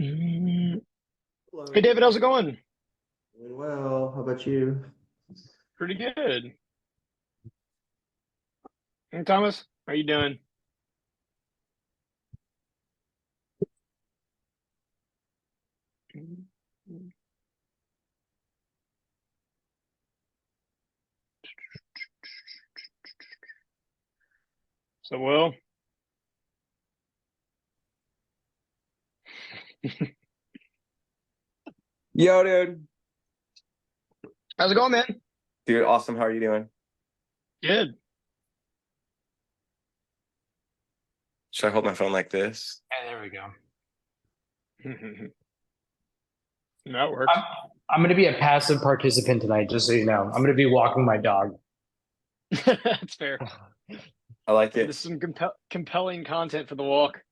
Mm. Hey, Hello. David, how's it going? Doing well. How about you? Pretty good. Hey, Thomas, how you doing? So, well, Yo, dude. how's it going, man? Dude, awesome. How are you doing? Good. Should I hold my phone like this? Hey, there we go. That I'm, works. I'm going to be a passive participant tonight, just so you know. I'm going to be walking my dog. That's fair. I like This it. is some compelling content for the walk.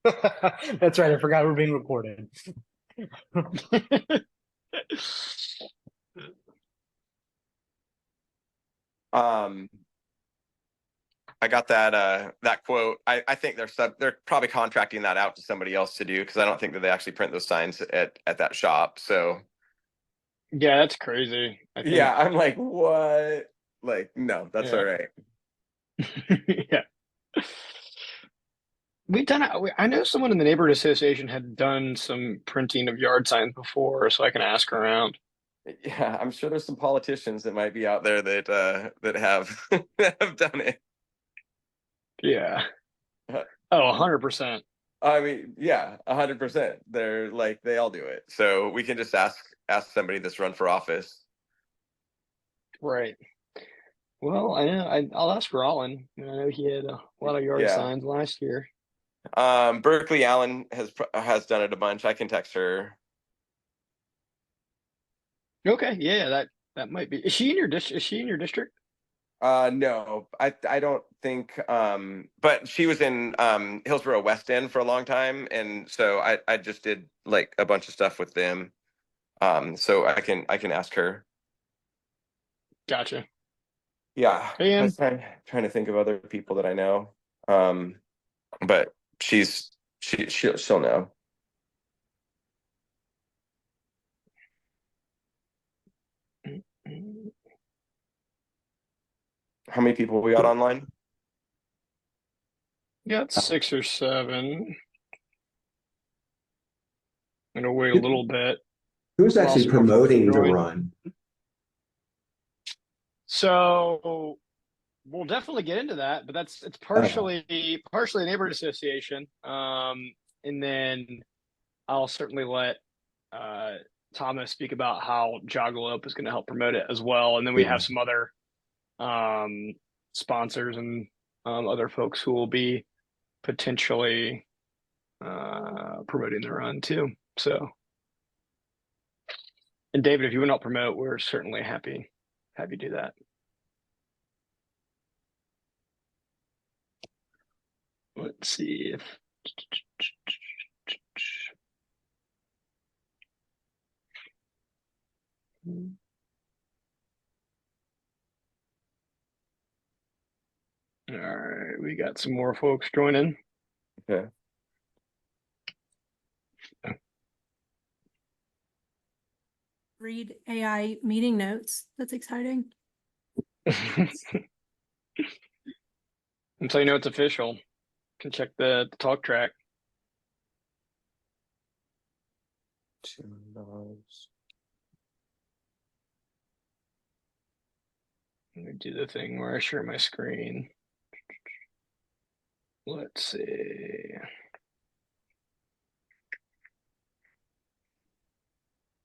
That's right. I forgot we're being recorded. Um, I got that quote. I think they're probably contracting that out to somebody else to do because I don't think that they actually print those signs at that shop. So Yeah, that's crazy. I yeah, think. I'm like, what? Like, no, that's all Yeah. right. Yeah. We've done it. I know someone in the neighborhood association had done some printing of yard signs before, so I can ask around. Yeah, I'm sure there's some politicians that might be out there that have that have done it. Yeah. Oh, 100%. I mean, yeah, 100%. They're like they all do it. So we can just ask somebody that's run for office. Right. Well, I know. I'll ask Rollin. I know he had a lot of yard Yeah. signs last year. Berkeley Allen has done it a bunch. I can text her. Okay, yeah, that might be. Is she in your district? Is she in your district? No, I don't think but she was in Hillsborough West End for a long time and so I just did like a bunch of stuff with them. So I can ask her. Gotcha. Yeah, Hey, I was Em. trying to think of other people that I know. Um, but she'll know. How many people we got online? Got 6 or 7. I'm gonna wait a Who- little bit Who's while actually some more folks promoting the join. run? So we'll definitely get into that, but it's Uh, partially a neighborhood association. And then I'll certainly let uh Thomas speak about how Jogalope is going to help promote it as well. And then we yeah. have some other um sponsors and other folks who will be potentially promoting the run too. So, and David, if you would not promote, we're certainly happy to do that. Let's see if all right, we got some more folks joining. Okay. Read AI meeting notes. That's exciting. Until you know it's official, you can check the talk track. $2. Let me do the thing where I share my screen. Let's see.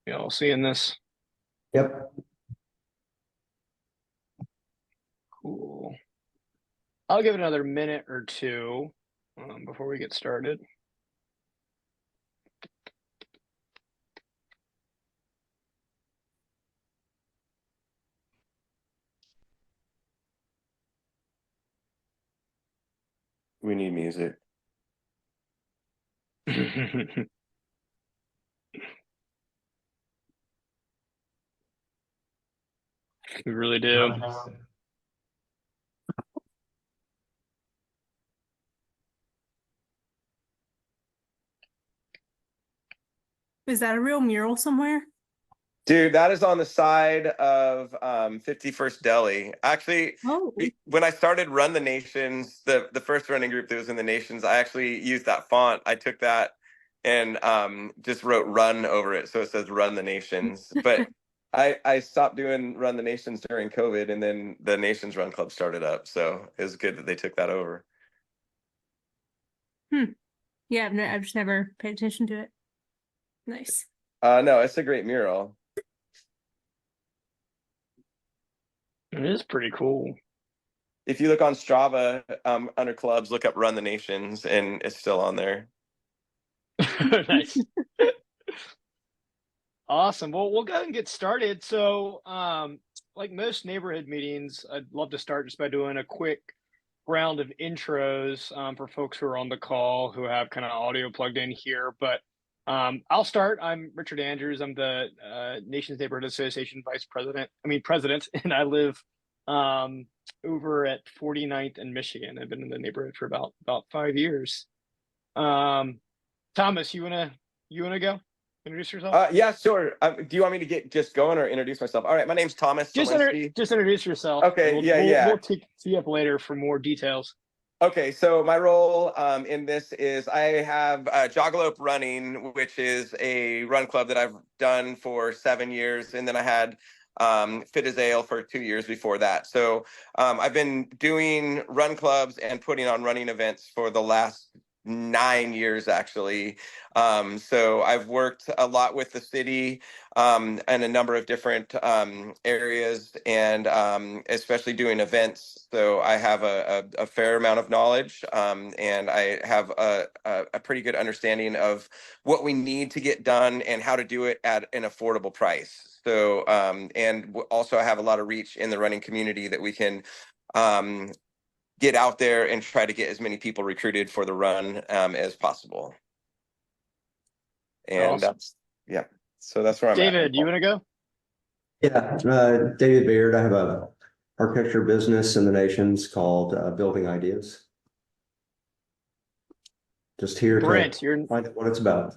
Y'all seeing this? Yep. Cool. I'll give it another minute or two before we get started. We need music. We really do. Is that a real mural somewhere? Dude, that is on the side of 51st Deli. Actually, Oh, when I started Run the Nations, the first running group that was in the Nations, I actually used that font. I took that and just wrote "Run" over it, so it says "Run the Nations." But I stopped doing Run the Nations during COVID, and then the Nations Run Club started up. So it was good that they took that over. yeah, I've just never paid attention to it. Nice. No, it's a great mural. It is pretty cool. If you look on Strava under clubs, look up Run the Nations, and it's still on there. Nice. Awesome. Well, we'll go ahead and get started. So, like most neighborhood meetings, I'd love to start just by doing a quick round of intros for folks who are on the call who have kind of audio plugged in here. But I'll start. I'm Richard Andrews. I'm the Nations Neighborhood Association president, and I live over at 49th and Michigan. I've been in the neighborhood for about 5 years. Thomas, you wanna go? Introduce yourself. Yeah, sure. Do you want me to get just going or introduce myself? All right, my name's Thomas Solinsky. Just introduce yourself. Okay, And yeah. We'll tee you up later for more details. Okay, so my role in this is I have Joggalope Running, which is a run club that I've done for 7 years, and then I had Fit as Ale for 2 years before that. So I've been doing run clubs and putting on running events for the last 9 years, actually. So I've worked a lot with the city in a number of different areas, and especially doing events. So I have a fair amount of knowledge, and I have a pretty good understanding of what we need to get done and how to do it at an affordable price. So and also I have a lot of reach in the running community that we can get out there and try to get as many people recruited for the run as possible. And Awesome. so that's where I'm at. David, you want to go? Yeah, David Beard. I have a architecture business in the Nations called Building Ideas. Just here Brent, to find out what it's about.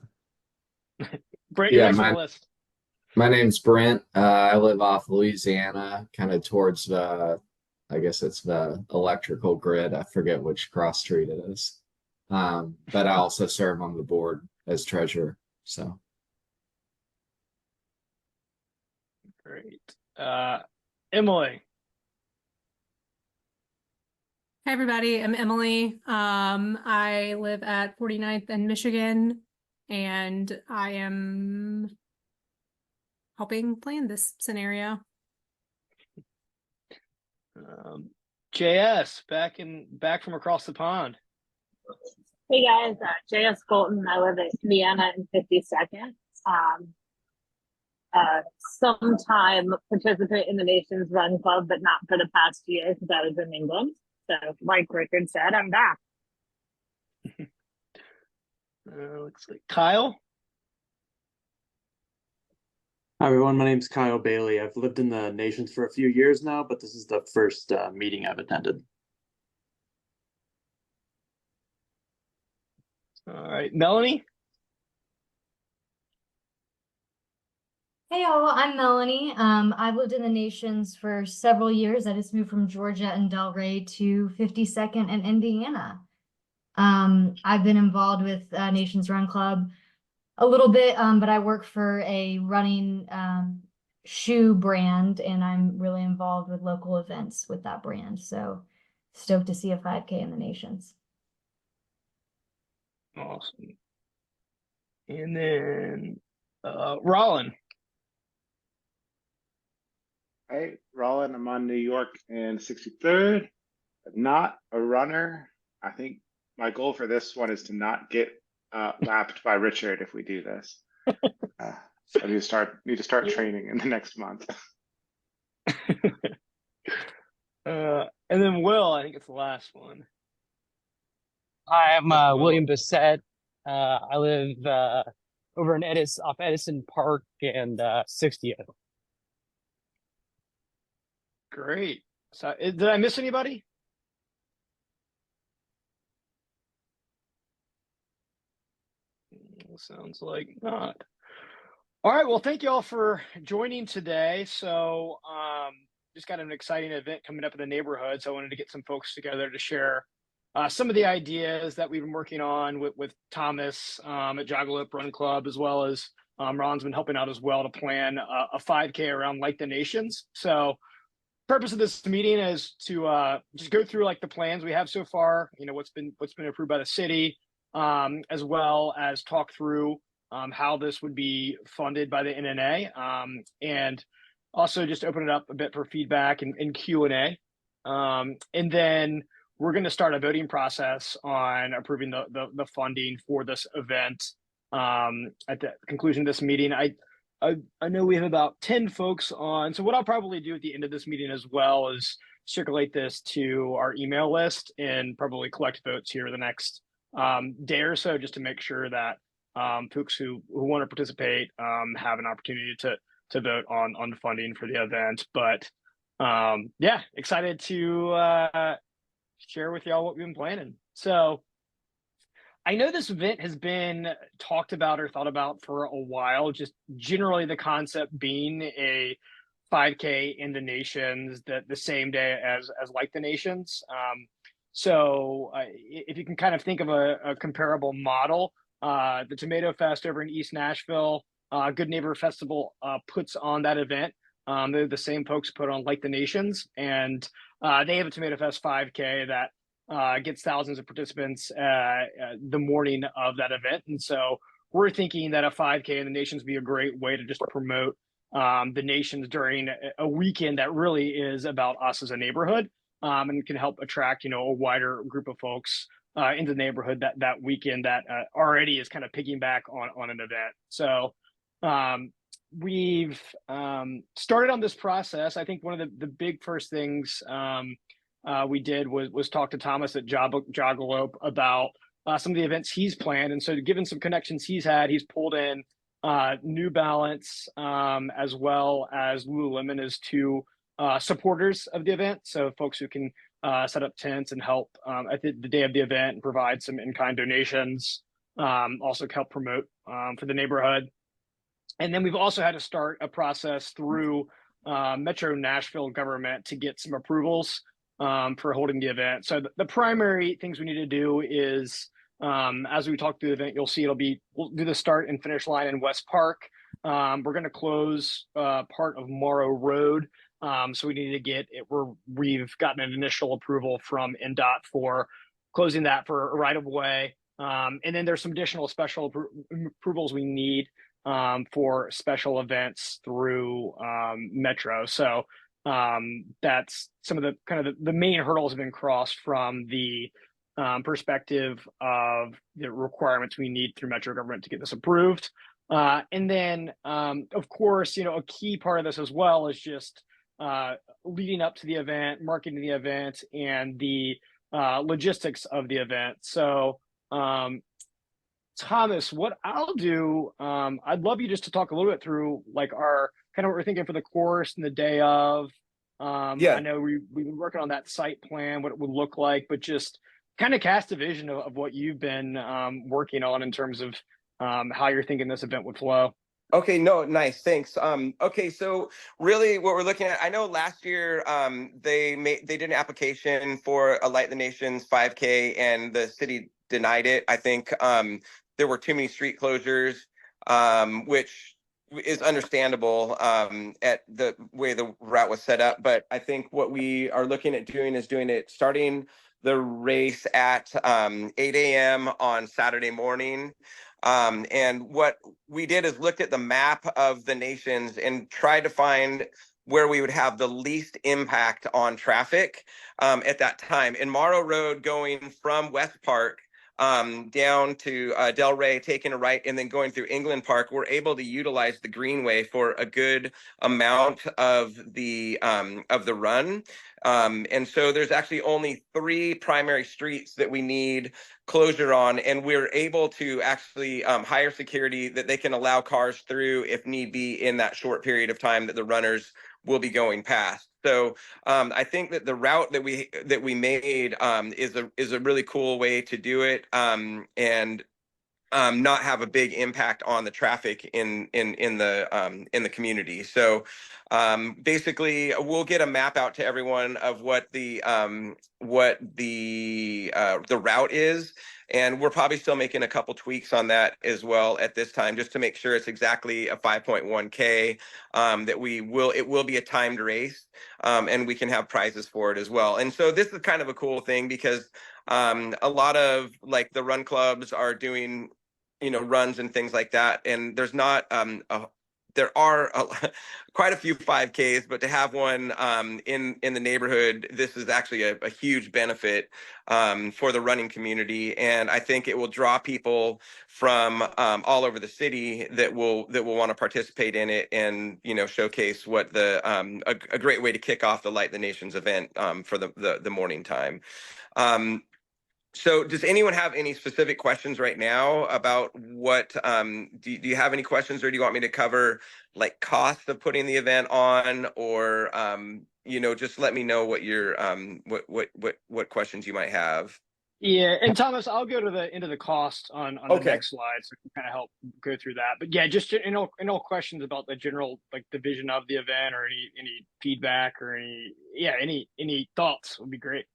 Brent, you're Yeah, next on the list. my name's Brent. I live off Louisiana, kind of towards I guess it's the electrical grid. I forget which cross street it is. But I also serve on the board as treasurer. So Great. Emily. Hi, everybody. I'm Emily. I live at 49th and Michigan, and I am helping plan this scenario. JS, back from across the pond. Hey guys, JS Colton. I live in Indiana in 52nd. Sometime participate in the Nations Run Club, but not for the past year because I was in England. So, like Richard said, I'm back. Looks like Kyle. Hi everyone, my name's Kyle Bailey. I've lived in the Nations for a few years now, but this is the first meeting I've attended. All right, Melanie. Hey y'all, I'm Melanie. I've lived in the Nations for several years. I just moved from Georgia and Delray to 52nd and Indiana. I've been involved with Nations Run Club a little bit, but I work for a running shoe brand, and I'm really involved with local events with that brand. So stoked to see a 5K in the Nations. Awesome. And then Rollin. Hey, Rollin, I'm on New York and 63rd. I'm not a runner. I think my goal for this one is to not get lapped by Richard if we do this. So I need to start training in the next month. And then Will, I think it's the last one. Hi, I'm William Bissett. I live over in off Edison Park and 60th. Great. So, did I miss anybody? Sounds like not. All right. Well, thank you all for joining today. So, just got an exciting event coming up in the neighborhood. So, I wanted to get some folks together to share some of the ideas that we've been working on with Thomas at Jackalope Run Club, as well as Ron's been helping out as well to plan a 5K around like the Nations. So, purpose of this meeting is to just go through like the plans we have so far. You know, what's been approved by the city, as well as talk through how this would be funded by the NNA, and also just open it up a bit for feedback and Q&A. And then we're going to start a voting process on approving the funding for this event at the conclusion of this meeting. I know we have about 10 folks on. So what I'll probably do at the end of this meeting as well is circulate this to our email list and probably collect votes here the next day or so, just to make sure that folks who want to participate have an opportunity to vote on funding for the event. But yeah, excited to share with y'all what we've been planning. So I know this event has been talked about or thought about for a while, just generally the concept being a 5K in the Nations the same day as like the Nations. So if you can kind of think of a comparable model, the Tomato Fest over in East Nashville, Good Neighbor Festival puts on that event. They're the same folks put on like the Nations, and they have a Tomato Fest 5K that gets thousands of participants the morning of that event. And so we're thinking that a 5K in the Nations would be a great way to just promote the Nations during a weekend that really is about us as a neighborhood, and can help attract, you know, a wider group of folks into the neighborhood that weekend that already is kind of piggyback on an event. So we've started on this process. I think one of the big first things we did was talk to Thomas at Jackalope about some of the events he's planned. And so given some connections he's had, he's pulled in New Balance as well as Lululemon as two supporters of the event. So folks who can set up tents and help at the day of the event and provide some in-kind donations, also help promote for the neighborhood. And then we've also had to start a process through Metro Nashville government to get some approvals for holding the event. So the primary things we need to do is, as we talk through the event, you'll see we'll do the start and finish line in West Park. We're going to close part of Morrow Road. So we need to get it. We've gotten an initial approval from NDOT for closing that for a right of way. And then there's some additional special approvals we need for special events through Metro. So that's some of the kind of the main hurdles have been crossed from the perspective of the requirements we need through Metro government to get this approved. And then, of course, you know, a key part of this as well is just leading up to the event, marketing the event, and the logistics of the event. So, Thomas, what I'll do, I'd love you just to talk a little bit through like our kind of what we're thinking for the course and the day of. Yeah. I know we've been working on that site plan, what it would look like, but just kind of cast a vision of what you've been working on in terms of how you're thinking this event would flow. Okay, no, nice, thanks. Okay, so really what we're looking at, I know last year they did an application for a Light the Nations 5K and the city denied it. I think there were too many street closures, which is understandable at the way the route was set up. But I think what we are looking at doing is starting the race at 8 a.m. on Saturday morning. And what we did is looked at the map of the Nations and tried to find where we would have the least impact on traffic at that time. In Morrow Road, going from West Park down to Del Rey, taking a right, and then going through England Park, we're able to utilize the Greenway for a good amount of the run. And so there's actually only 3 primary streets that we need closure on, and we're able to actually hire security that they can allow cars through if need be in that short period of time that the runners will be going past. So I think that the route that we made is a really cool way to do it, and not have a big impact on the traffic in the community. So basically, we'll get a map out to everyone of what the route is, and we're probably still making a couple tweaks on that as well at this time, just to make sure it's exactly a 5.1K. That it will be a timed race, and we can have prizes for it as well. And so this is kind of a cool thing because a lot of like the run clubs are doing, runs and things like that, and there's not there are quite a few 5Ks, but to have one in the neighborhood, this is actually a huge benefit for the running community, and I think it will draw people from all over the city that will want to participate in it, and showcase what a great way to kick off the Light the Nations event for the morning time. So does anyone have any specific questions right now about what, do you have any questions, or do you want me to cover like cost of putting the event on, or, just let me know what your, what questions you might have. Yeah, and Thomas, I'll go to the end of the cost on the Okay. next slide, so I can kind of help go through that. But yeah, just any questions about the general like the vision of the event, or any feedback, or any thoughts would be great.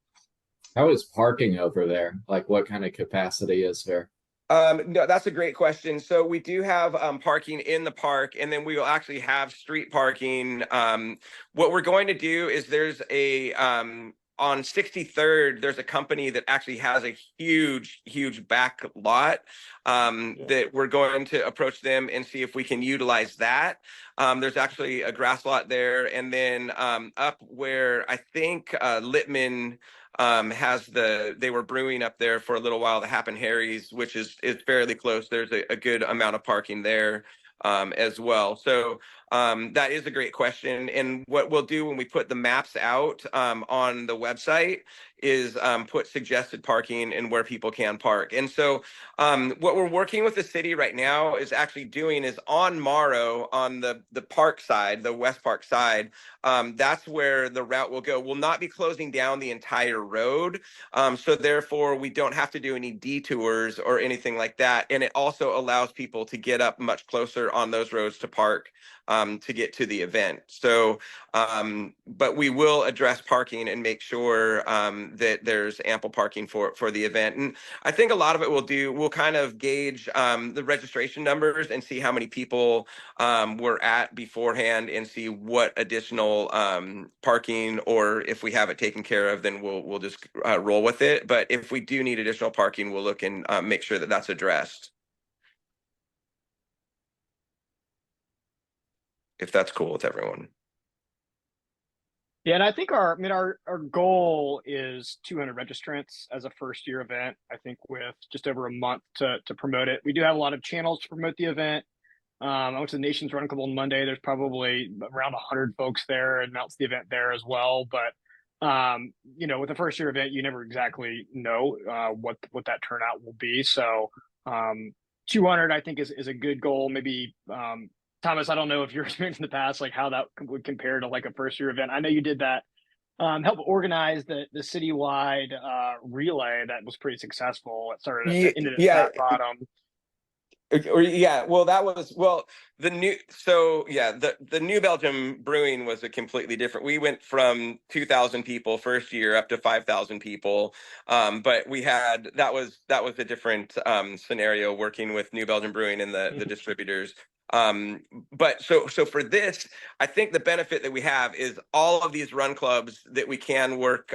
How is parking over there? Like, what kind of capacity is there? No, that's a great question. So we do have parking in the park, and then we will actually have street parking. What we're going to do is there's a on 63rd, there's a company that actually has a huge back lot that we're going to approach them and see if we can utilize that. There's actually a grass lot there, and then up where I think Littman they were brewing up there for a little while, the Happen Harry's, which is fairly close. There's a good amount of parking there as well. So that is a great question. And what we'll do when we put the maps out on the website is put suggested parking and where people can park. And so what we're working with the city right now is actually doing is on Morrow, on the park side, the West Park side, that's where the route will go. We'll not be closing down the entire road. So therefore, we don't have to do any detours or anything like that. And it also allows people to get up much closer on those roads to park to get to the event. So, but we will address parking and make sure that there's ample parking for the event. And I think a lot of it we'll kind of gauge the registration numbers and see how many people we're at beforehand, and see what additional parking, or if we have it taken care of, then we'll just roll with it. But if we do need additional parking, we'll look and make sure that that's addressed, if that's cool with everyone. Yeah, and I think our goal is 200 registrants as a first year event. I think with just over a month to promote it. We do have a lot of channels to promote the event. I went to the Nations Run Club on Monday. There's probably around 100 folks there, and announced the event there as well. But with the first year event, you never exactly know what that turnout will be. So 200, I think, is a good goal. Maybe Thomas, I don't know if you're experienced in the past, like how that would compare to like a first year event. I know you did that, help organize the citywide relay that was pretty successful. It started ended at bottom. Well, that was the New Belgium Brewing was a completely different. We went from 2,000 people first year up to 5,000 people, but that was a different scenario, working with New Belgium Brewing and the distributors. But so for this, I think the benefit that we have is all of these run clubs that we can work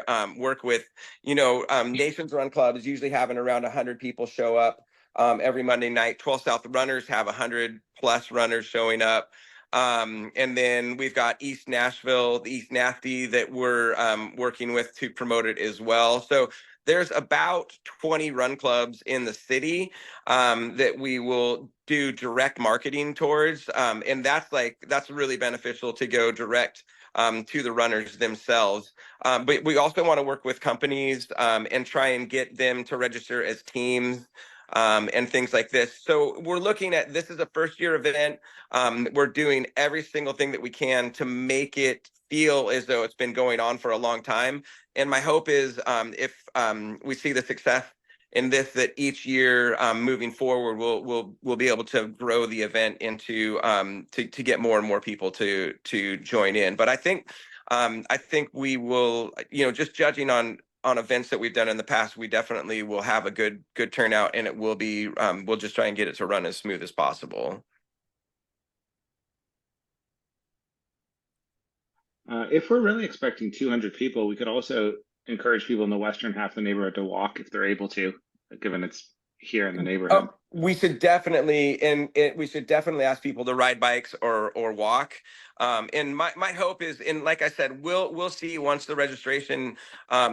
with. Nations Run Club is usually having around 100 people show up every Monday night. 12 South Runners have 100 plus runners showing up. And then we've got East Nashville, the East Nasty, that we're working with to promote it as well. So there's about 20 run clubs in the city that we will do direct marketing towards. And that's really beneficial to go direct to the runners themselves. But we also want to work with companies and try and get them to register as teams and things like this. So we're looking at this as a first year event. We're doing every single thing that we can to make it feel as though it's been going on for a long time. And my hope is if we see the success that each year moving forward, we'll be able to grow the event into to get more and more people to join in. But I think we will, just judging on events that we've done in the past, we definitely will have a good turnout, and it will be we'll just try and get it to run as smooth as possible. If we're really expecting 200 people, we could also encourage people in the western half of the neighborhood to walk if they're able to, given it's here in the neighborhood. We should definitely, we should definitely ask people to ride bikes or walk. And my hope is, and like I said, we'll see once the registration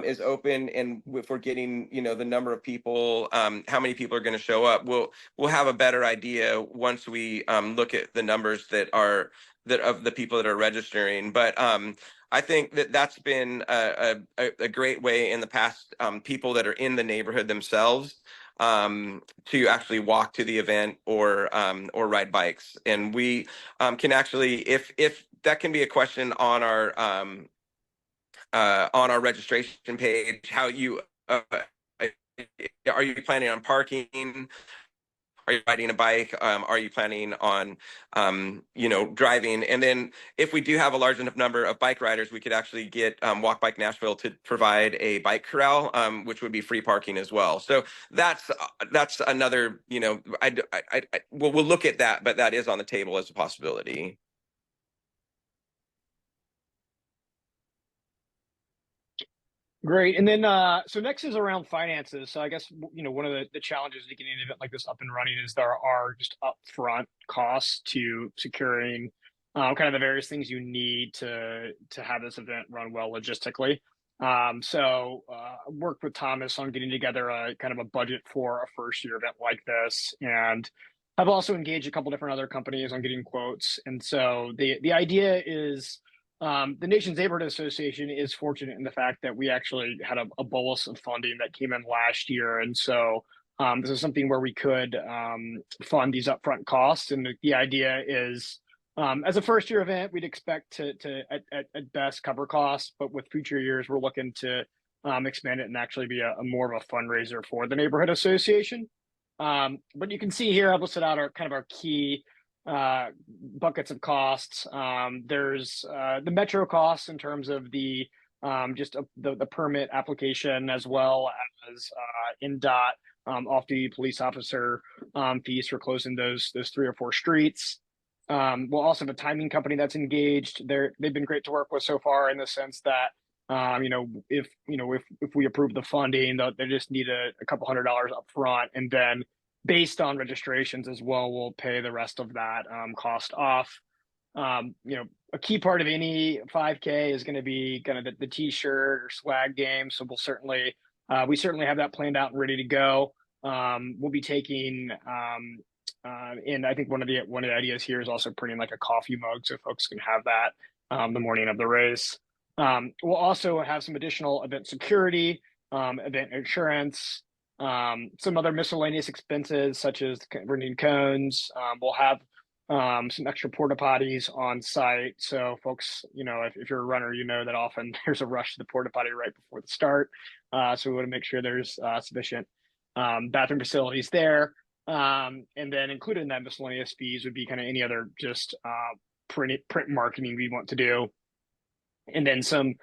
is open, and if we're getting, the number of people, how many people are going to show up. We'll have a better idea once we look at the numbers that of the people that are registering. But I think that's been a great way in the past, people that are in the neighborhood themselves to actually walk to the event or ride bikes. And we can actually, if that can be a question on our registration page, how you are you planning on parking? Are you riding a bike? Are you planning on, driving? And then if we do have a large enough number of bike riders, we could actually get Walk Bike Nashville to provide a bike corral, which would be free parking as well. So that's another, we'll look at that, but that is on the table as a possibility. Great. And then, so next is around finances. So I guess, one of the challenges to getting an event like this up and running is there are just upfront costs to securing kind of the various things you need to have this event run well logistically. So worked with Thomas on getting together a kind of a budget for a first year event like this. And I've also engaged a couple different other companies on getting quotes. And so the idea is, the Nations Neighborhood Association is fortunate in the fact that we actually had a bolus of funding that came in last year. And so this is something where we could fund these upfront costs. And the idea is, as a first year event, we'd expect to at best cover costs, but with future years, we're looking to expand it and actually be a more of a fundraiser for the Neighborhood Association. But you can see here, I've listed out our kind of our key buckets of costs. There's the metro costs in terms of the the permit application, as well as NDOT off-duty police officer fees for closing those 3 or 4 streets. We'll also have a timing company that's engaged. They've been great to work with so far, in the sense that if we approve the funding, they just need a couple $100 up front, and then based on registrations as well, we'll pay the rest of that cost off. A key part of any 5K is going to be kind of the t-shirt or swag game. So we certainly have that planned out and ready to go. We'll be taking, and I think one of the ideas here is also printing like a coffee mug, so folks can have that the morning of the race. We'll also have some additional event security, event insurance, some other miscellaneous expenses such as renting cones. We'll have some extra porta potties on site. So folks, if you're a runner, that often there's a rush to the porta potty right before the start. So we want to make sure there's sufficient bathroom facilities there. And then included in that miscellaneous fees would be kind of any other just print marketing we want to do. And then some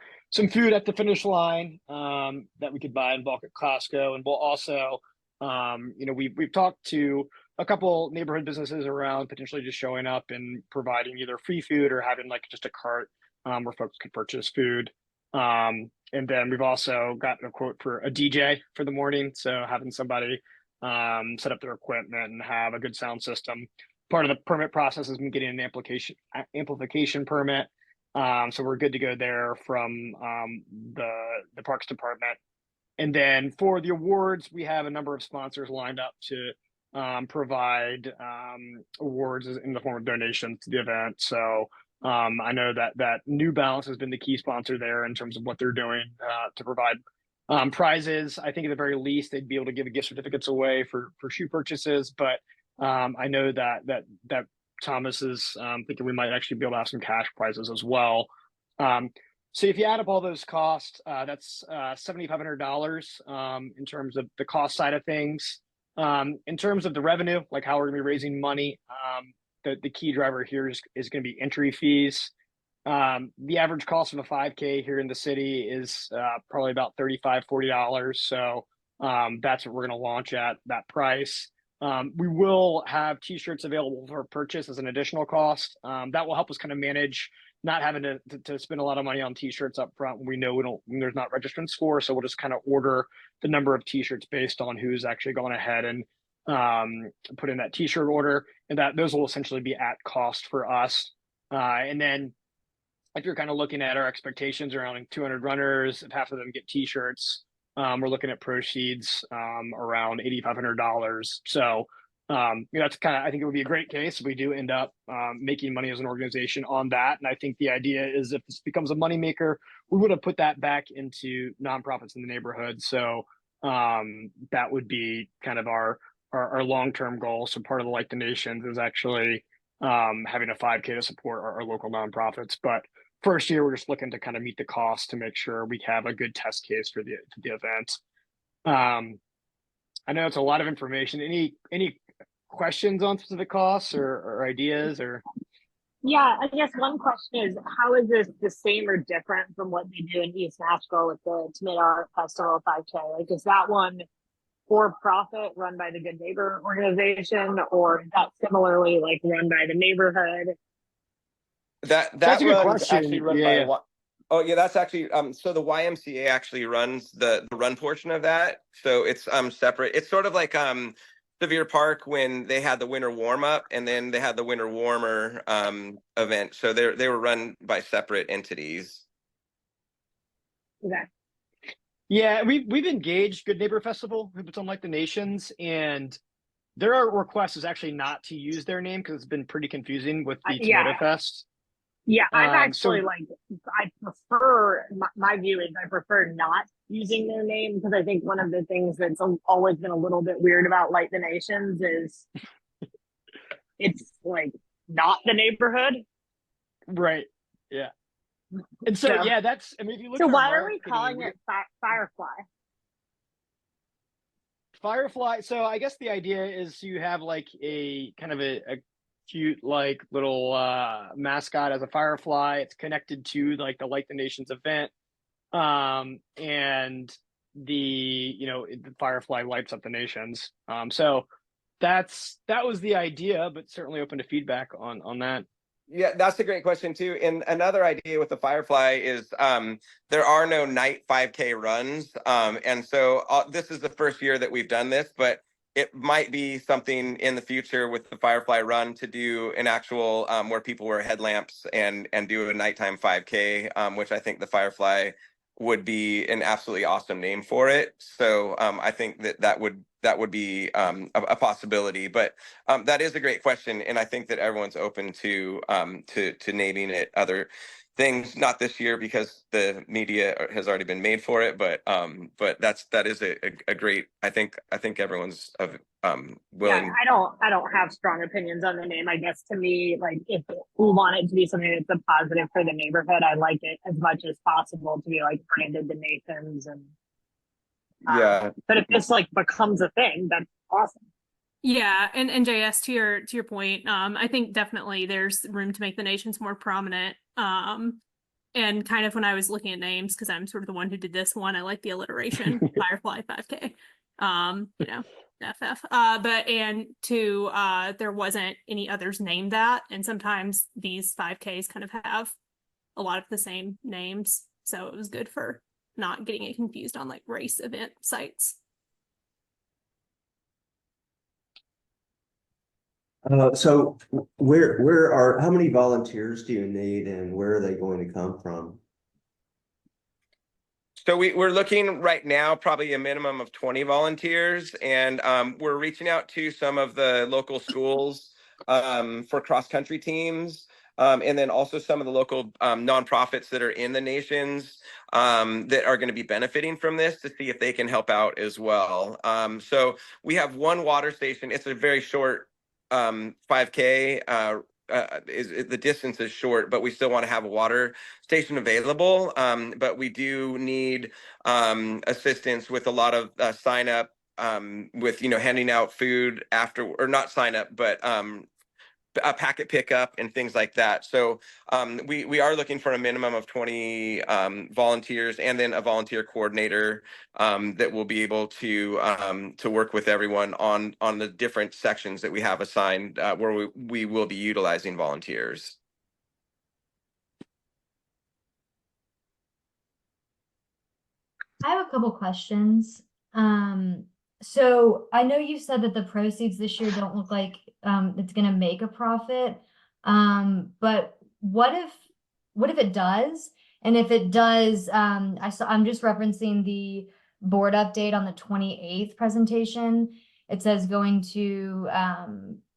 food at the finish line that we could buy in bulk at Costco. And we'll also, we've talked to a couple neighborhood businesses around potentially just showing up and providing either free food or having like just a cart where folks could purchase food. And then we've also gotten a quote for a DJ for the morning. So having somebody set up their equipment and have a good sound system. Part of the permit process has been getting an amplification permit. So we're good to go there from the Parks Department. And then for the awards, we have a number of sponsors lined up to provide awards in the form of donations to the event. So I know that New Balance has been the key sponsor there in terms of what they're doing to provide prizes. I think at the very least they'd be able to give gift certificates away for shoe purchases, but I know that Thomas is thinking we might actually be able to have some cash prizes as well. So if you add up all those costs, that's $7,500 in terms of the cost side of things. In terms of the revenue, like how we're going to be raising money, the key driver here is going to be entry fees. The average cost of a 5K here in the city is probably about $35-$40. So that's what we're going to launch at, that price. We will have t-shirts available for purchase as an additional cost. That will help us kind of manage not having to spend a lot of money on t-shirts up front when we know there's not registrants for. So we'll just kind of order the number of t-shirts based on who's actually gone ahead and put in that t-shirt order, and that those will essentially be at cost for us. And then if you're kind of looking at our expectations around 200 runners, if half of them get t-shirts, we're looking at proceeds around $8,500. So that's kind of, I think it would be a great case if we do end up making money as an organization on that. And I think the idea is if this becomes a moneymaker, we would have put that back into nonprofits in the neighborhood. So that would be kind of our long-term goal. So part of the Like the Nations is actually having a 5K to support our local nonprofits. But first year, we're just looking to kind of meet the cost to make sure we have a good test case for the event. I know it's a lot of information. Any questions on specific costs or ideas or? Yeah, I guess one question is, how is this the same or different from what they do in East Nashville with the Tomato Art Festival 5K? Like, is that one for profit run by the Good Neighbor organization, or is that similarly like run by the neighborhood? That That's a good runs question. actually run Yeah. by oh yeah, that's actually so the YMCA actually runs the run portion of that. So it's separate. It's sort of like Sevier Park when they had the winter warm up and then they had the winter warmer event. So they were run by separate entities. Okay. Yeah, we've engaged Good Neighbor Festival, who puts on Like the Nations, and their request is actually not to use their name because it's been pretty confusing with the Tomato Fest. Yeah, I'm actually so- like, I prefer, my view is I prefer not using their name, because I think one of the things that's always been a little bit weird about Light the Nations is it's like not the neighborhood. Right. Yeah. And so, So- yeah, that's, I mean, if you look So at our why are we marketing, calling it Firefly? Firefly. So I guess the idea is you have like a kind of a cute like little mascot as a firefly. It's connected to like the Like the Nations event. And the firefly lights up the nations. So that was the idea, but certainly open to feedback on that. Yeah, that's a great question too. And another idea with the Firefly is there are no night 5K runs. And so this is the first year that we've done this, but it might be something in the future with the Firefly run to do an actual where people wear headlamps and do a nighttime 5K, which I think the Firefly would be an absolutely awesome name for it. So I think that would be a possibility. But that is a great question, and I think that everyone's open to naming it other things. Not this year because the media has already been made for it, but that is a great. I think everyone's willing. Yeah, I don't have strong opinions on the name. I guess to me, like if we want it to be something that's a positive for the neighborhood, I like it as much as possible to be like branded the Nations and. Yeah. But if this like becomes a thing, that's awesome. Yeah, and JS, to your point, I think definitely there's room to make the nations more prominent. And kind of when I was looking at names, because I'm sort of the one who did this one, I like the alliteration, Firefly 5K. FF. But there wasn't any others named that, and sometimes these 5Ks kind of have a lot of the same names, so it was good for not getting it confused on like race event sites. So how many volunteers do you need and where are they going to come from? So we're looking right now probably a minimum of 20 volunteers, and we're reaching out to some of the local schools for cross-country teams, and then also some of the local nonprofits that are in the Nations that are going to be benefiting from this to see if they can help out as well. So we have one water station. It's a very short 5K. the distance is short, but we still want to have a water station available. But we do need assistance with a lot of sign up, with handing out food after, or not sign up, but a packet pickup and things like that. So we are looking for a minimum of 20 volunteers, and then a volunteer coordinator that will be able to work with everyone on the different sections that we have assigned, where we will be utilizing volunteers. I have a couple questions. So I know you said that the proceeds this year don't look like it's gonna make a profit. But what if it does? And if it does, I'm just referencing the board update on the 28th presentation. It says going to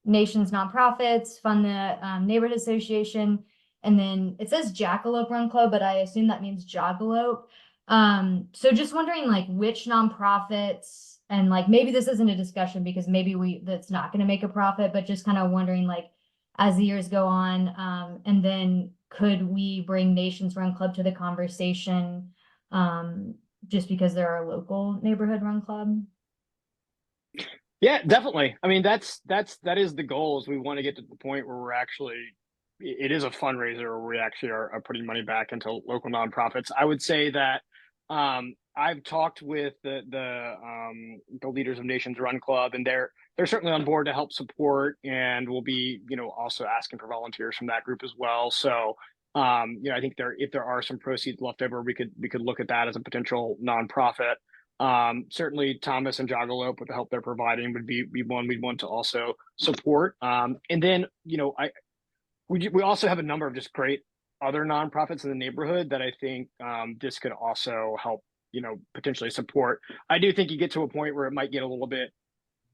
Nations nonprofits, fund the neighborhood association, and then it says Jackalope Run Club, but I assume that means Joggalope. So just wondering like which nonprofits, and like maybe this isn't a discussion because maybe that's not going to make a profit, but just kind of wondering like as the years go on, and then could we bring Nations Run Club to the conversation, just because they're our local neighborhood run club? Yeah, definitely. I mean, that is the goal, is we want to get to the point where we're actually, it is a fundraiser where we actually are putting money back into local nonprofits. I would say that I've talked with the leaders of Nations Run Club, and they're certainly on board to help support, and we'll be also asking for volunteers from that group as well. So I think if there are some proceeds left over, we could look at that as a potential nonprofit. Certainly Thomas and Jaggalope, with the help they're providing, would be one we'd want to also support. And then we also have a number of just great other nonprofits in the neighborhood that I think this could also help potentially support. I do think you get to a point where it might get a little bit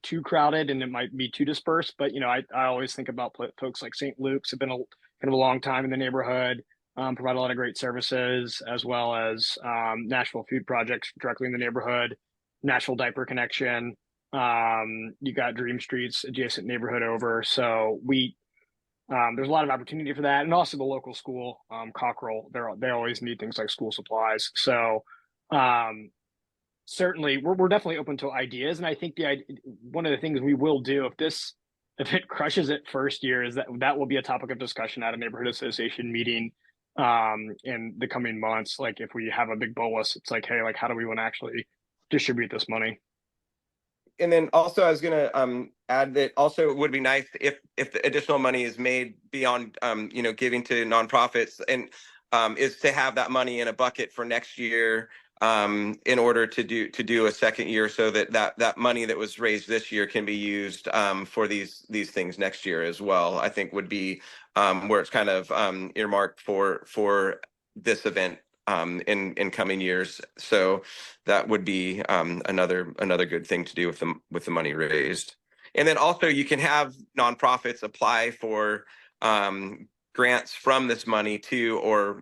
too crowded and it might be too dispersed, but I always think about folks like St. Luke's, have been kind of a long time in the neighborhood, provide a lot of great services, as well as Nashville Food Projects directly in the neighborhood, Nashville Diaper Connection. You got Dream Streets adjacent neighborhood over. So there's a lot of opportunity for that, and also the local school, Cockrell. They always need things like school supplies. So certainly we're definitely open to ideas, and I think one of the things we will do if it crushes it first year is that will be a topic of discussion at a neighborhood association meeting in the coming months. Like if we have a big bolus, it's like, hey, like how do we want to actually distribute this money? And then also I was gonna add that also it would be nice if the additional money is made beyond giving to nonprofits, and is to have that money in a bucket for next year, in order to do a second year, so that money that was raised this year can be used for these things next year as well. I think would be where it's kind of earmarked for this event in coming years. So that would be another good thing to do with the money raised. And then also you can have nonprofits apply for grants from this money too, or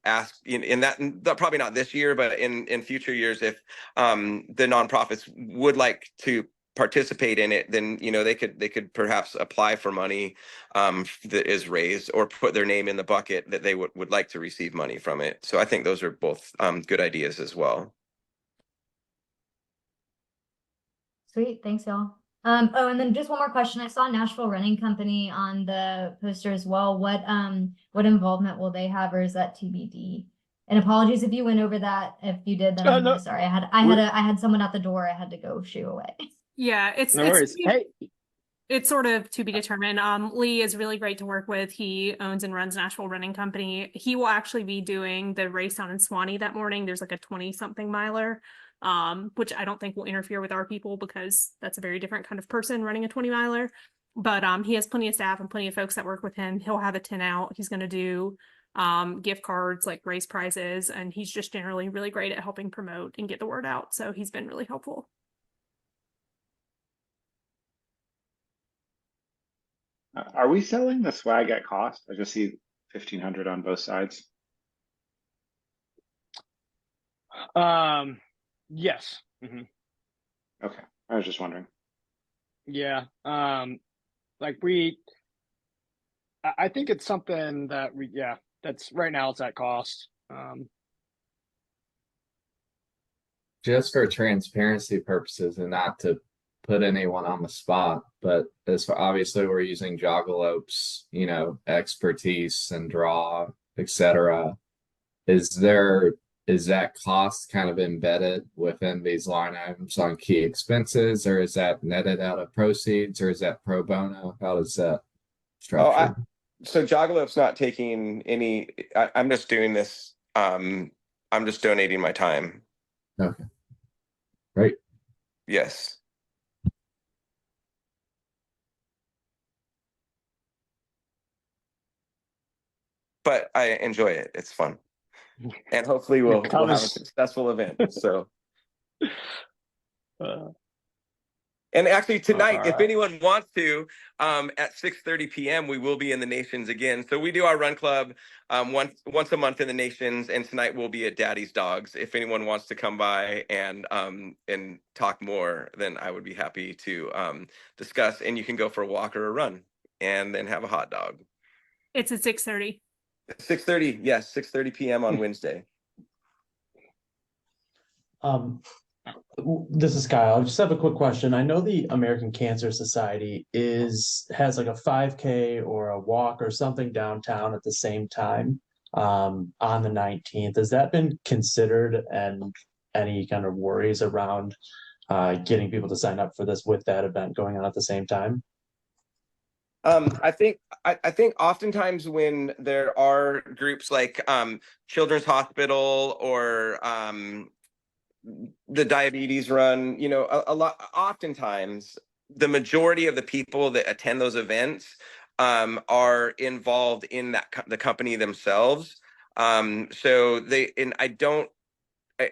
ask in that probably not this year, but in future years, if the nonprofits would like to participate in it, then they could perhaps apply for money that is raised, or put their name in the bucket that they would like to receive money from it. So I think those are both good ideas as well. Sweet, thanks y'all. Oh, and then just one more question. I saw Nashville Running Company on the poster as well. What involvement will they have, or is that TBD? And apologies if you went over that. If you did, then I'm No, really sorry. I had someone at the door. I had to go shoo away. Yeah, no worries. Hey, it's sort of to be determined. Lee is really great to work with. He owns and runs Nashville Running Company. He will actually be doing the race down in Swanee that morning. There's like a 20-something miler, which I don't think will interfere with our people, because that's a very different kind of person running a 20-miler. But he has plenty of staff and plenty of folks that work with him. He'll have a tent out. He's going to do gift cards, like race prizes, and he's just generally really great at helping promote and get the word out. So he's been really helpful. Are we selling the swag at cost? I just see 1,500 on both sides. Yes. Mm-hmm. Okay, I was just wondering. Yeah. Like I think it's something that that's right now it's at cost. Just for transparency purposes and not to put anyone on the spot, but as for obviously we're using Jogalope's, expertise and draw, etc. Is that cost kind of embedded within these line items on key expenses, or is that netted out of proceeds, or is that pro bono? How does that structure? So Jogalope's not taking any. I'm just doing this. I'm just donating my time. Okay. Right. Yes. But I enjoy it. It's fun. And hopefully we'll have a successful event. So and actually tonight, if anyone wants to, at 6:30 p.m. we will be in the Nations again. So we do our run club once a month in the Nations, and tonight we'll be at Daddy's Dogs. If anyone wants to come by and talk more, then I would be happy to discuss. And you can go for a walk or a run, and then have a hot dog. It's at 6:30. 6:30, yes, 6:30 p.m. on Wednesday. This is Kyle. I just have a quick question. I know the American Cancer Society has like a 5K or a walk or something downtown at the same time on the 19th. Has that been considered, and any kind of worries around getting people to sign up for this with that event going on at the same time? I think oftentimes when there are groups like Children's Hospital or the diabetes run, a lot, oftentimes the majority of the people that attend those events are involved in the company themselves. So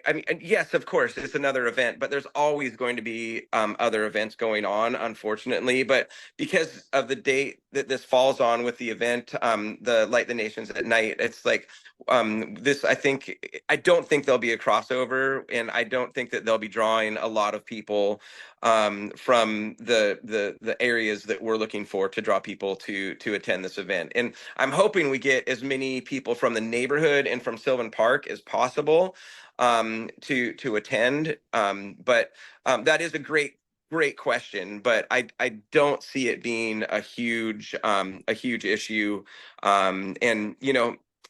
I mean, yes, of course, it's another event, but there's always going to be other events going on, unfortunately. But because of the date that this falls on with the event, the Light the Nations at Night, it's like this. I don't think there'll be a crossover, and I don't think that they'll be drawing a lot of people from the areas that we're looking for to draw people to attend this event. And I'm hoping we get as many people from the neighborhood and from Sylvan Park as possible to attend. But that is a great question, but I don't see it being a huge issue. And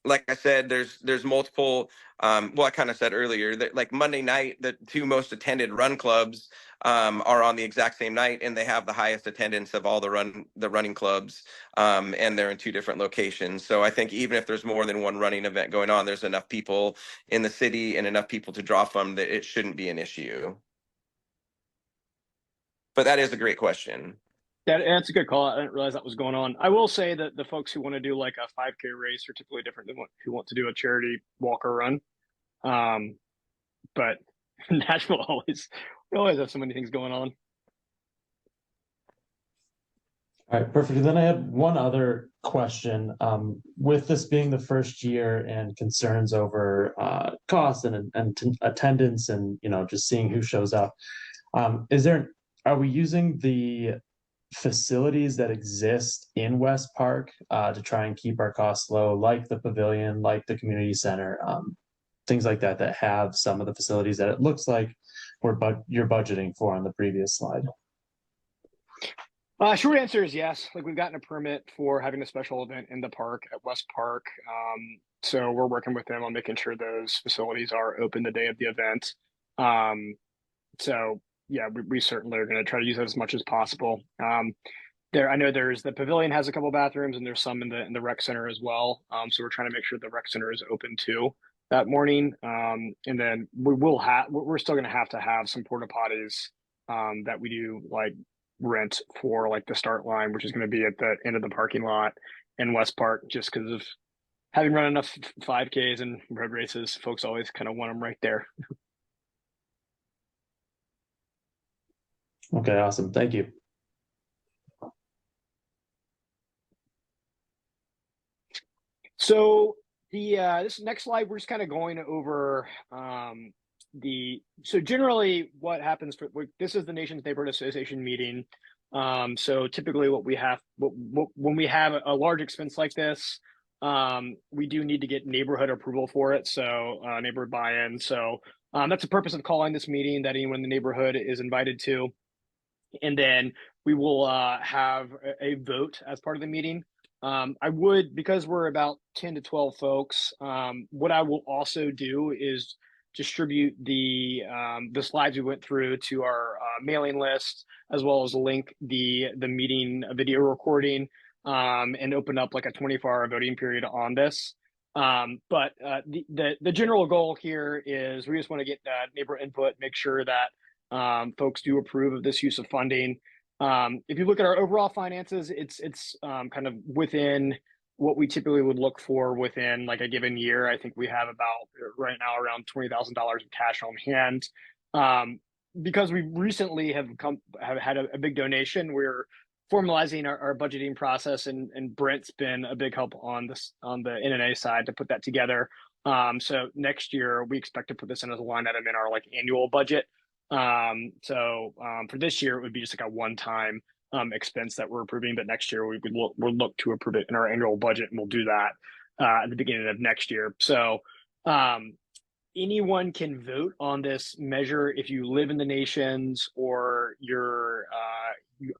like I said, there's multiple. Well, I kind of said earlier that like Monday night, the two most attended run clubs are on the exact same night, and they have the highest attendance of all the running clubs, and they're in two different locations. So I think even if there's more than one running event going on, there's enough people in the city and enough people to draw from that it shouldn't be an issue. But that is a great question. That's a good call. I didn't realize that was going on. I will say that the folks who want to do like a 5K race are typically different than who want to do a charity walk or run. But Nashville we always have so many things going on. All right, perfect. And then I have one other question. With this being the first year and concerns over cost and attendance and just seeing who shows up, are we using the facilities that exist in West Park to try and keep our costs low, like the pavilion, like the community center, things like that have some of the facilities that it looks like you're budgeting for on the previous slide? Short answer is yes. Like we've gotten a permit for having a special event in the park at West Park. So we're working with them on making sure those facilities are open the day of the event. So yeah, we certainly are going to try to use that as much as possible. I know there's the pavilion has a couple bathrooms, and there's some in the rec center as well. So we're trying to make sure the rec center is open too that morning. And then we're still going to have some porta potties that we do like rent for like the start line, which is going to be at the end of the parking lot in West Park, just because of having run enough 5Ks and road races. Folks always kind of want them right there. Okay, awesome. Thank you. So this next slide, we're just kind of going over so generally what happens this is the Nations Neighborhood Association meeting. So typically when we have a large expense like this, we do need to get neighborhood approval for it. So neighborhood buy-in. So that's the purpose of calling this meeting, that anyone in the neighborhood is invited to. And then we will have a vote as part of the meeting. Because we're about 10 to 12 folks, what I will also do is distribute the slides we went through to our mailing list, as well as link the meeting video recording, and open up like a 24-hour voting period on this. But the general goal here is we just want to get neighbor input, make sure that folks do approve of this use of funding. If you look at our overall finances, it's kind of within what we typically would look for within like a given year. I think we have about right now around $20,000 of cash on hand. Because we recently have had a big donation, we're formalizing our budgeting process, and Brent's been a big help on the NNA side to put that together. So next year we expect to put this in as a line item in our like annual budget. For this year, it would be just like a one-time expense that we're approving, but next year we'll look to approve it in our annual budget, and we'll do that at the beginning of next year. So anyone can vote on this measure if you live in the Nations, or you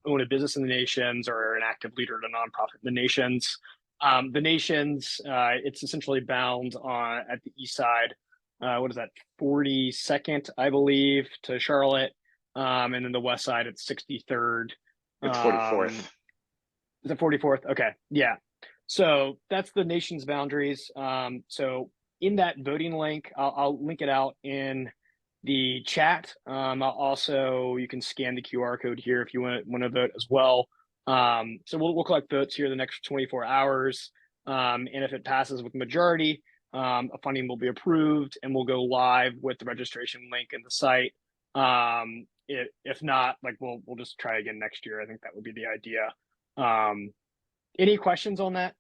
own a business in the Nations, or are an active leader at a nonprofit in the Nations. The Nations, it's essentially bound at the east side. What is that, 42nd, I believe, to Charlotte, and then the west side it's 63rd. It's 44th. Is it 44th? Okay, yeah. So that's the nation's boundaries. So in that voting link, I'll link it out in the chat. You can scan the QR code here if you want to vote as well. So we'll collect votes here the next 24 hours, and if it passes with majority, a funding will be approved, and we'll go live with the registration link in the site. If not, like we'll just try again next year. I think that would be the idea. Any questions on that?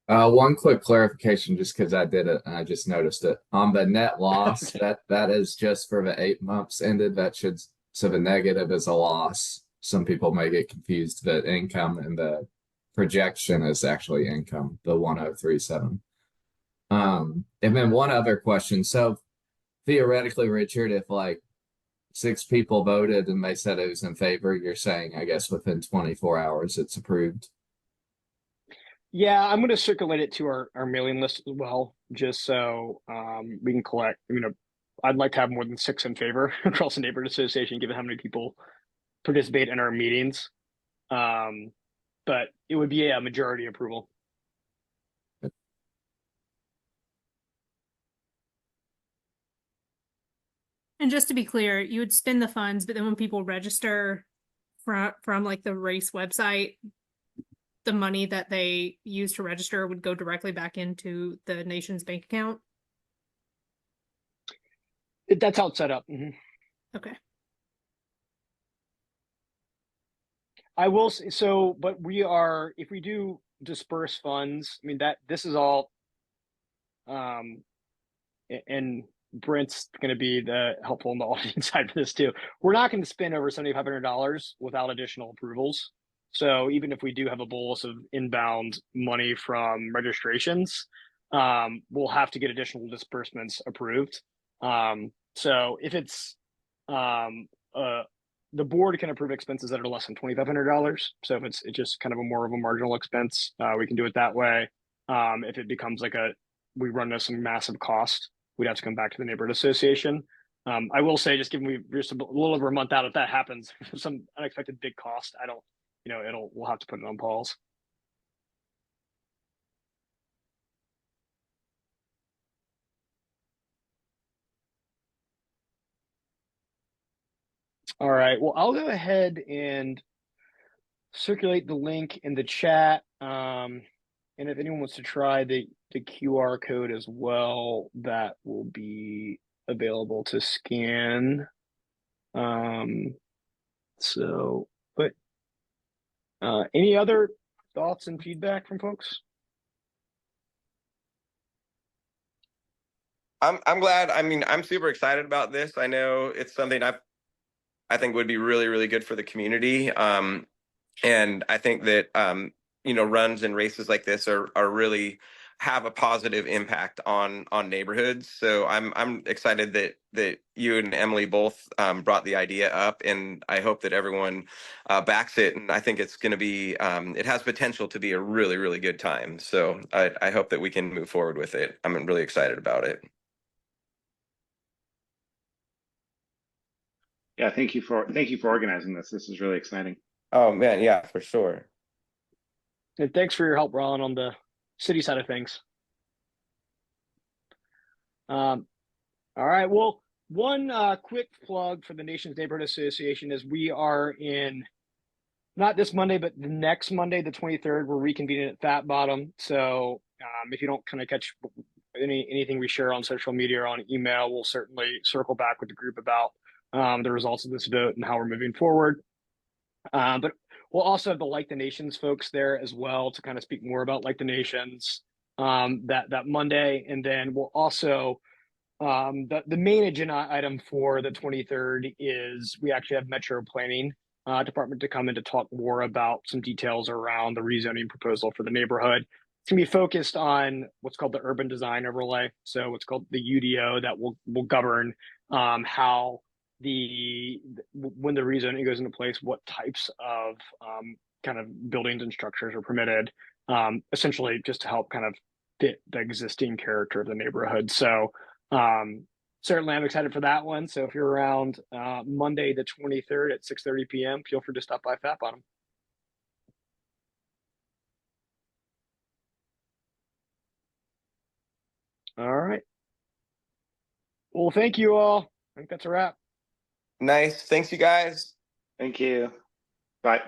One quick clarification, just because I did it and I just noticed it. On the net loss, that is just for the 8 months ended. So the negative is a loss. Some people may get confused that income and the projection is actually income, the 1037. And then one other question. So theoretically, Richard, if like 6 people voted and they said it was in favor, you're saying, I guess within 24 hours it's approved. Yeah, I'm going to circulate it to our mailing list as well, just so we can collect. I'd like to have more than 6 in favor across the neighborhood association, given how many people participate in our meetings. But it would be a majority approval. And just to be clear, you would spend the funds, but then when people register from like the race website, the money that they use to register would go directly back into the nation's bank account. That's how it's set up. Mm-hmm. Okay. I will say so, but if we do disperse funds, I mean this is all, and Brent's going to be the helpful on the audience side for this too. We're not going to spend over $7,500 without additional approvals. So even if we do have a bolus of inbound money from registrations, we'll have to get additional disbursements approved. So if it's the board can approve expenses that are less than $2,500. So if it's just kind of more of a marginal expense, we can do it that way. If it becomes like we run into some massive cost, we'd have to come back to the neighborhood association. I will say, just given we're just a little over a month out, if that happens, some unexpected big cost, we'll have to put it on pause. All right. Well, I'll go ahead and circulate the link in the chat. And if anyone wants to try the QR code as well, that will be available to scan. Any other thoughts and feedback from folks? I'm glad. I mean, I'm super excited about this. I know it's something I think would be really, really good for the community. And I think that runs and races like this are really have a positive impact on neighborhoods. So I'm excited that you and Emily both brought the idea up, and I hope that everyone backs it. And I think it's going to be it has potential to be a really, really good time. So I hope that we can move forward with it. I'm really excited about it. Yeah, thank you for organizing this. This is really exciting. Oh man, yeah, for sure. And thanks for your help, Ron, on the city side of things. All right. Well, one quick plug for the Nations Neighborhood Association is we are in not this Monday, but the next Monday, the 23rd, we're reconvening at Fat Bottom. So if you don't kind of catch anything we share on social media or on email, we'll certainly circle back with the group about the results of this vote and how we're moving forward. But we'll also have the Like the Nations folks there as well to kind of speak more about Like the Nations that Monday. And then we'll also the main agenda item for the 23rd is we actually have Metro Planning Department to come in to talk more about some details around the rezoning proposal for the neighborhood. It's gonna be focused on what's called the urban design overlay. So what's called the UDO that will govern how when the rezoning goes into place, what types of kind of buildings and structures are permitted, essentially just to help kind of fit the existing character of the neighborhood. So certainly I'm excited for that one. So if you're around Monday the 23rd at 6:30 p.m., feel free to stop by Fat Bottom. All right. Well, thank you all. I think that's a wrap. Nice. Thanks, you guys. Thank you. Bye.